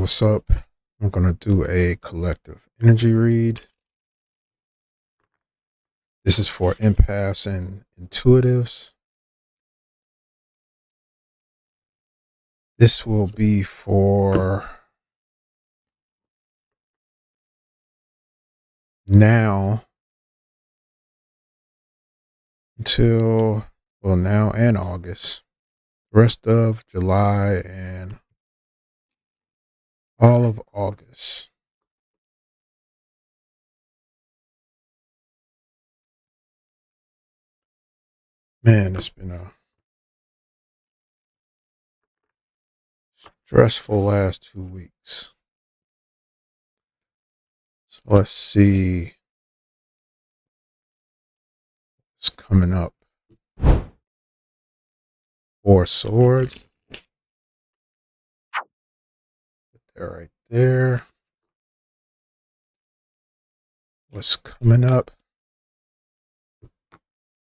what's up? I'm going to do a collective energy read. This is for empaths and intuitives. This will be for now until, well, now and August, rest of July and all of August. Man, it's been a stressful last 2 weeks. So let's see what's coming up. 4 swords. Put that right there. What's coming up? Let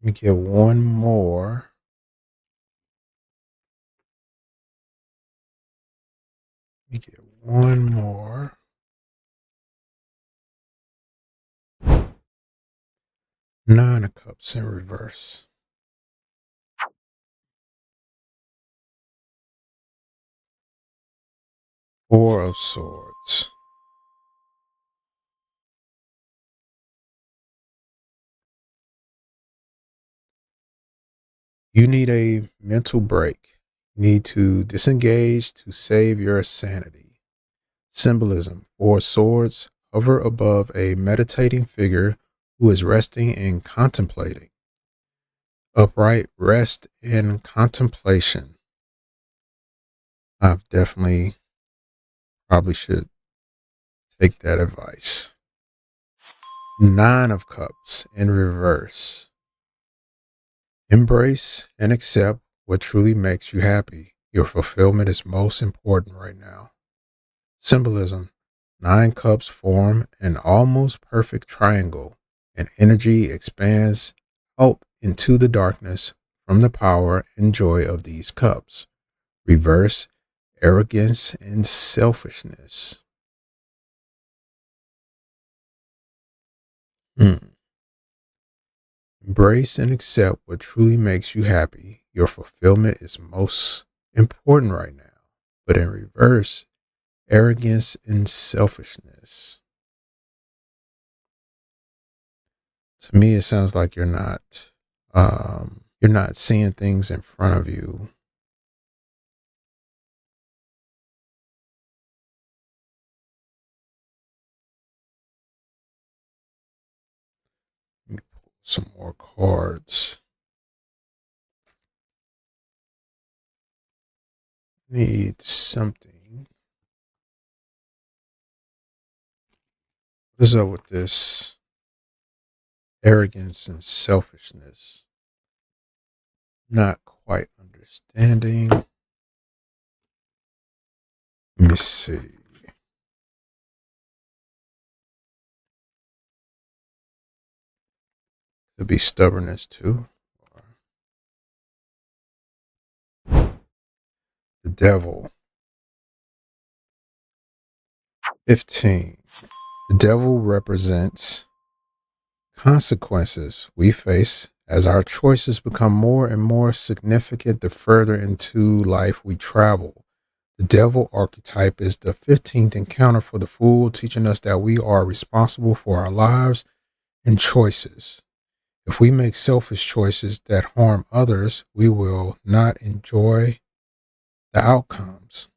me get one more. Nine of Cups in reverse. Four of Swords. You need a mental break. You need to disengage to save your sanity. Symbolism. 4 swords hover above a meditating figure who is resting and contemplating. Upright rest in contemplation. I've definitely probably should take that advice. 9 of Cups in reverse. Embrace and accept what truly makes you happy. Your fulfillment is most important right now. Symbolism. 9 cups form an almost perfect triangle, and energy expands out into the darkness from the power and joy of these cups. Reverse, arrogance and selfishness. Embrace and accept what truly makes you happy. Your fulfillment is most important right now. But in reverse, arrogance and selfishness. To me, it sounds like you're not seeing things in front of you. Let me pull some more cards. Need something. What is up with this arrogance and selfishness? Not quite understanding. Let me see. Could be stubbornness too. The devil. 15. The devil represents consequences we face as our choices become more and more significant the further into life we travel. The devil archetype is the 15th encounter for the fool, teaching us that we are responsible for our lives and choices. If we make selfish choices that harm others, we will not enjoy the outcomes.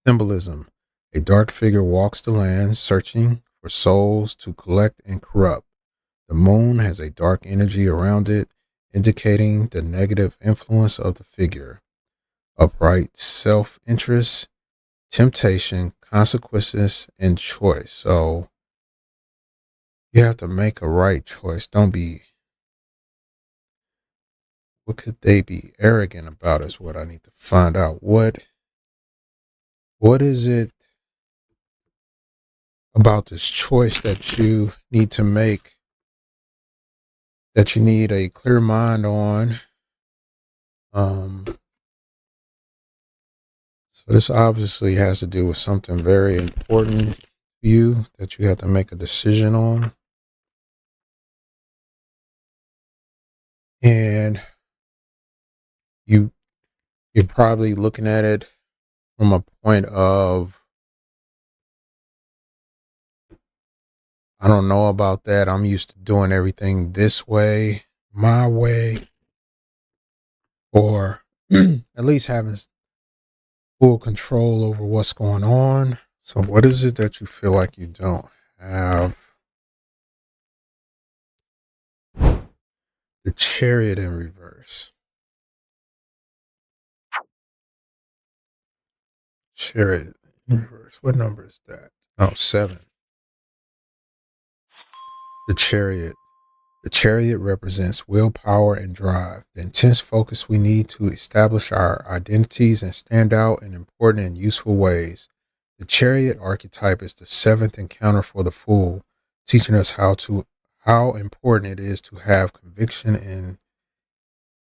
Symbolism. A dark figure walks the land, searching for souls to collect and corrupt. The moon has a dark energy around it, indicating the negative influence of the figure. Upright self-interest, temptation, consequences, and choice. So you have to make a right choice. Don't be, what could they be arrogant about is what I need to find out. What is it about this choice that you need to make, that you need a clear mind on? So So this obviously has to do with something very important to you that you have to make a decision on. And you you're probably looking at it from a point of, I don't know about that. I'm used to doing everything this way, my way, or at least having full control over what's going on. So what is it that you feel like you don't have? The Chariot in reverse. Chariot in reverse. What number is that? Oh, 7. The Chariot. The Chariot represents willpower and drive, the intense focus we need to establish our identities and stand out in important and useful ways. The Chariot archetype is the 7th encounter for the Fool, teaching us how important it is to have conviction and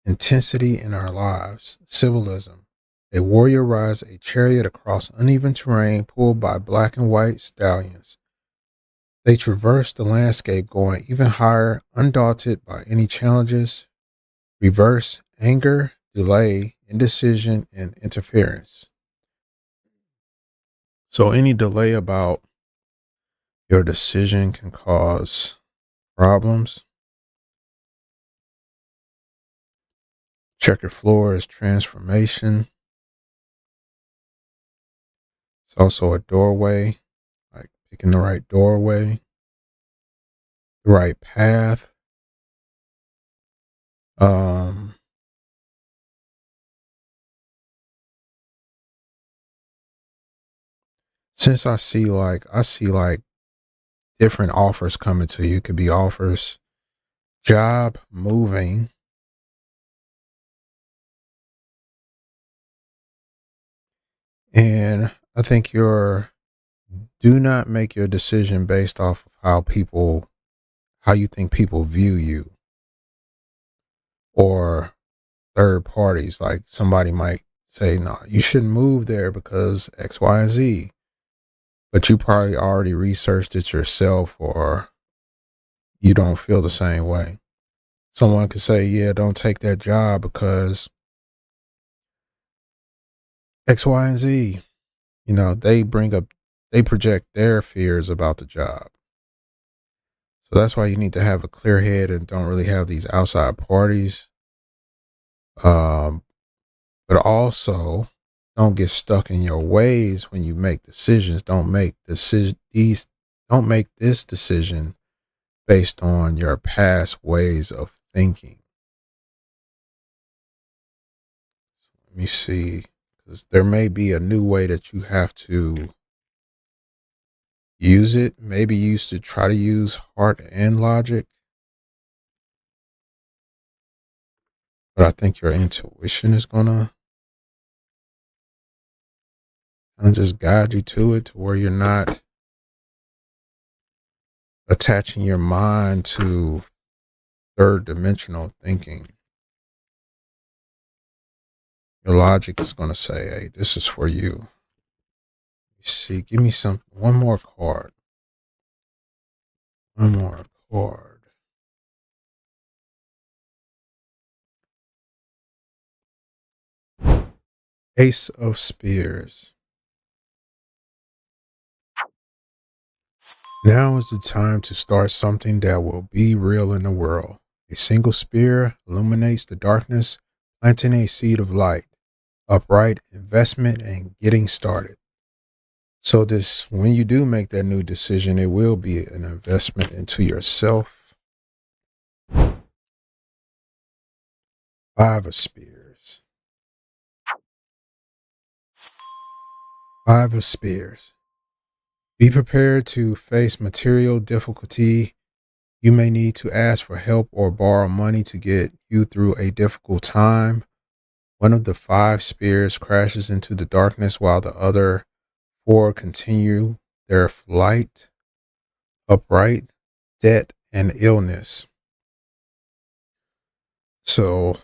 intensity in our lives. Symbolism. A warrior rides a chariot across uneven terrain pulled by black and white stallions. They traverse the landscape going even higher, undaunted by any challenges. Reverse, anger, delay, indecision, and interference. So any delay about your decision can cause problems. Checkered floor is transformation. It's also a doorway, like picking the right doorway, the right path. Um, since I see like different offers coming to you. It could be offers, job, moving, and I think do not make your decision based off of how you think people view you, or third parties. Like somebody might say, no, you shouldn't move there because X, Y, and Z. But you probably already researched it yourself, or you don't feel the same way. Someone could say, yeah, don't take that job because X, Y, and Z. They project their fears about the job. So that's why you need to have a clear head and don't really have these outside parties. But also don't get stuck in your ways when you make decisions. Don't make this decision based on your past ways of thinking. Let me see, because there may be a new way that you have to use it. Maybe you used to try to use heart and logic, but I think your intuition is gonna kind of just guide you to it, to where you're not attaching your mind to third dimensional thinking. Your logic is going to say, hey, this is for you. Let me see, give me one more card. One more card. Ace of Spears. Now is the time to start something that will be real in the world. A single spear illuminates the darkness, planting a seed of light, upright investment, and getting started. So when you do make that new decision, it will be an investment into yourself. 5 of Spears. 5 of Spears. Be prepared to face material difficulty. You may need to ask for help or borrow money to get you through a difficult time. One of the 5 spears crashes into the darkness while the other 4 continue their flight. Upright, debt, and illness. So,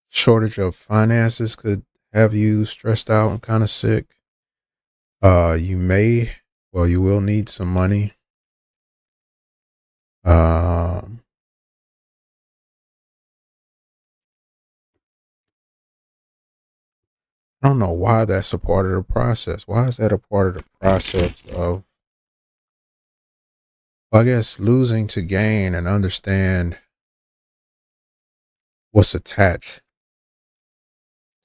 shortage of finances could have you stressed out and kind of sick. You will need some money. Um, I don't know why that's a part of the process. Why is that a part of the process of, I guess, losing to gain and understand what's attached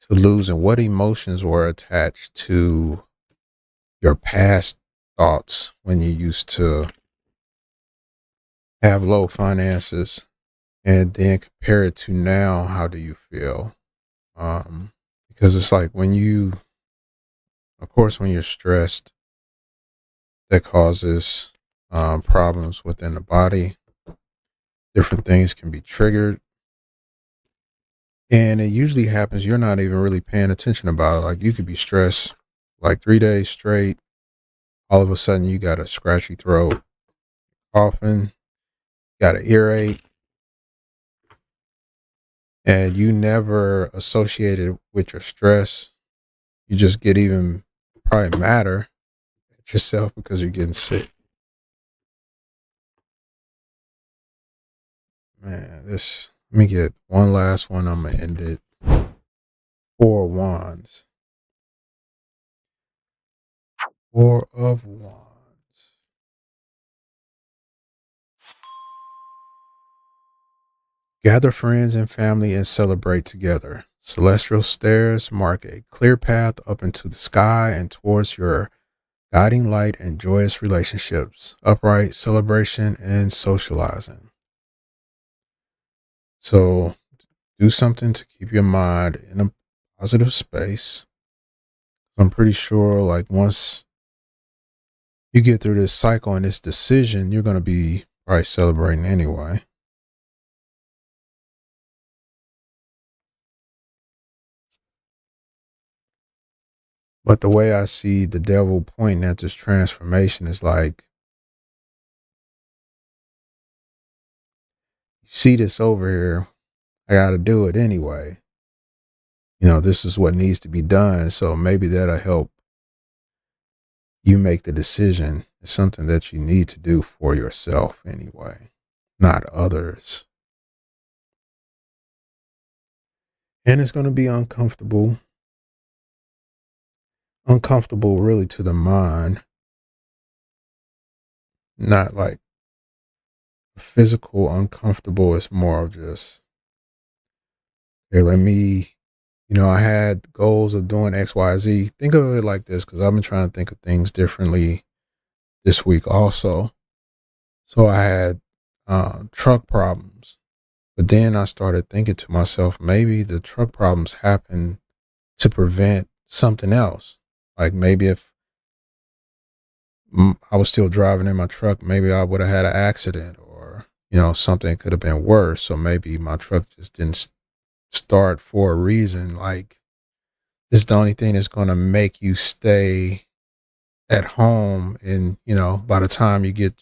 to losing? What emotions were attached to your past thoughts when you used to have low finances, and then compare it to now? How do you feel? Because it's like of course, when you're stressed, that causes problems within the body. Different things can be triggered, and it usually happens. You're not even really paying attention about it. Like, you could be stressed like 3 days straight. All of a sudden, you got a scratchy throat, coughing, got an earache, and you never associate it with your stress. You just get even probably madder at yourself because you're getting sick. Man, let me get one last one. I'm gonna end it. Four of Wands. Four of Wands. Gather friends and family and celebrate together. Celestial stairs mark a clear path up into the sky and towards your guiding light and joyous relationships, upright celebration and socializing. So do something to keep your mind in a positive space. I'm pretty sure, like, once you get through this cycle and this decision, you're going to be probably celebrating anyway. But the way I see the devil pointing at this transformation is like, you see this over here, I got to do it anyway. This is what needs to be done. So maybe that'll help you make the decision. It's something that you need to do for yourself anyway, not others. And it's going to be uncomfortable really to the mind, not like physical uncomfortable. It's more of just, hey, I had goals of doing XYZ. Think of it like this, because I've been trying to think of things differently this week also. So I had truck problems, but then I started thinking to myself, maybe the truck problems happen to prevent something else. Like, maybe if I was still driving in my truck, maybe I would have had an accident, or, something could have been worse. So maybe my truck just didn't start for a reason. Like, this is the only thing that's going to make you stay at home. And, by the time you get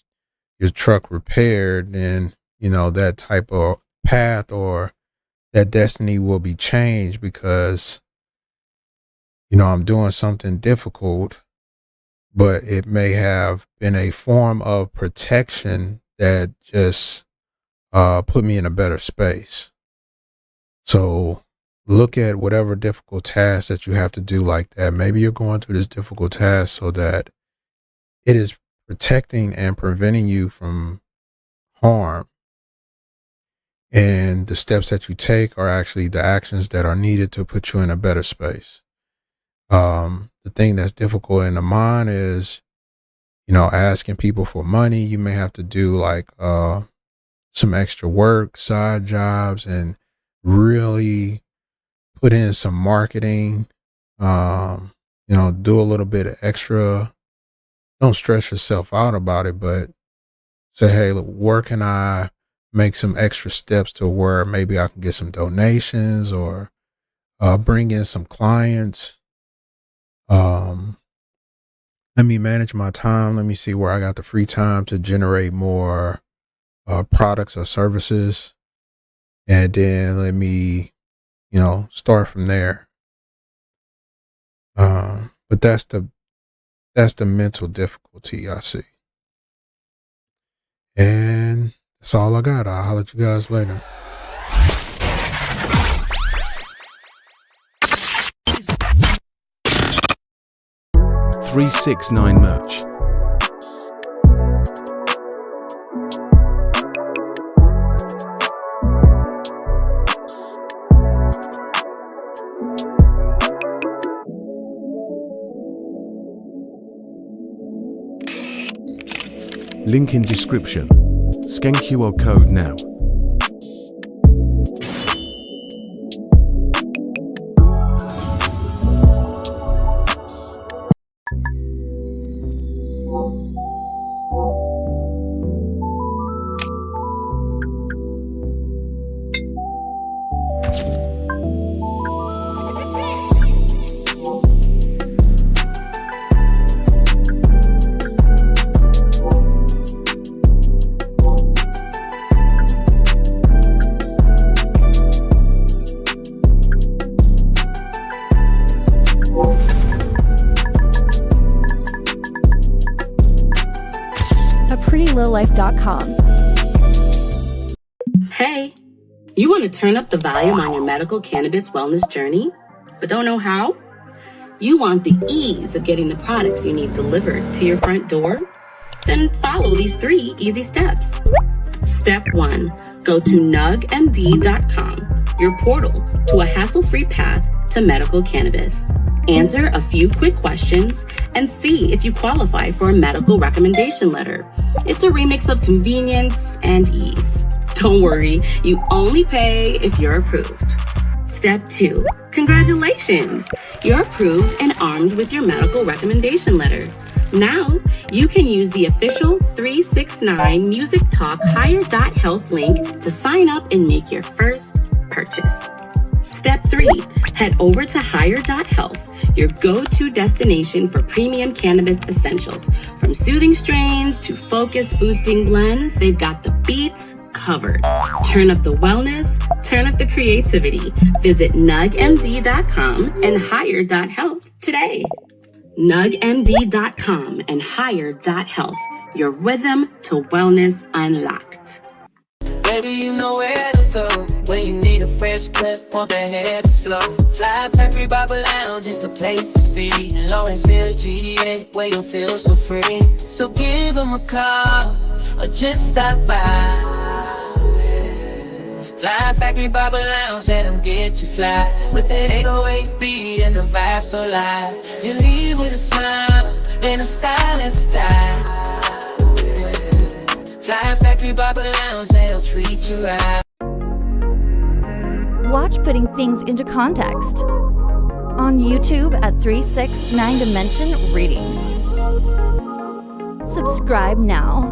your truck repaired, then, that type of path or that destiny will be changed, because, I'm doing something difficult, but it may have been a form of protection that just put me in a better space. So look at whatever difficult task that you have to do like that. Maybe you're going through this difficult task so that it is protecting and preventing you from harm. And the steps that you take are actually the actions that are needed to put you in a better space. The thing that's difficult in the mind is, asking people for money. You may have to do like some extra work, side jobs, and really put in some marketing. Do a little bit of extra. Don't stress yourself out about it, but say, hey, look, where can I make some extra steps to where maybe I can get some donations, or bring in some clients. Um, Let me manage my time. Let me see where I got the free time to generate more products or services. And then let me, start from there. But That's the mental difficulty I see. And that's all I got. I'll holler at you guys later. .369 merch. Link in description. Scan QR code now. prettylittlife.com. Hey, you want to turn up the volume on your medical cannabis wellness journey, but don't know how? You want the ease of getting the products you need delivered to your front door? Then follow these 3 easy steps. Step 1, go to nugmd.com, your portal to a hassle-free path to medical cannabis. Answer a few quick questions and see if you qualify for a medical recommendation letter. It's a remix of convenience and ease. Don't worry, you only pay if you're approved. Step 2, congratulations! You're approved and armed with your medical recommendation letter. Now, you can use the official 369 Music Talk Higher.Health link to sign up and make your first purchase. Step 3, head over to Higher.Health, your go-to destination for premium cannabis essentials. From soothing strains to focus-boosting blends, they've got the beats covered. Turn up the wellness, turn up the creativity. Visit nugmd.com and Higher.Health today. nugmd.com and Higher.Health, your rhythm to wellness unlocked. Baby, you know where to start when you need a fresh cut, want that head to slow. Fly Factory Barber Lounge is the place to be. In Lawrenceville, GA, where you feel so free. So give them a call or just stop by. Fly Factory Barber Lounge, let them get you fly. With that 808 beat and the vibe so live. You leave with a smile and a stylish style. Fly Factory Barber Lounge, they'll treat you right. Watch Putting Things into Context on YouTube at 369 Dimension Readings. Subscribe now.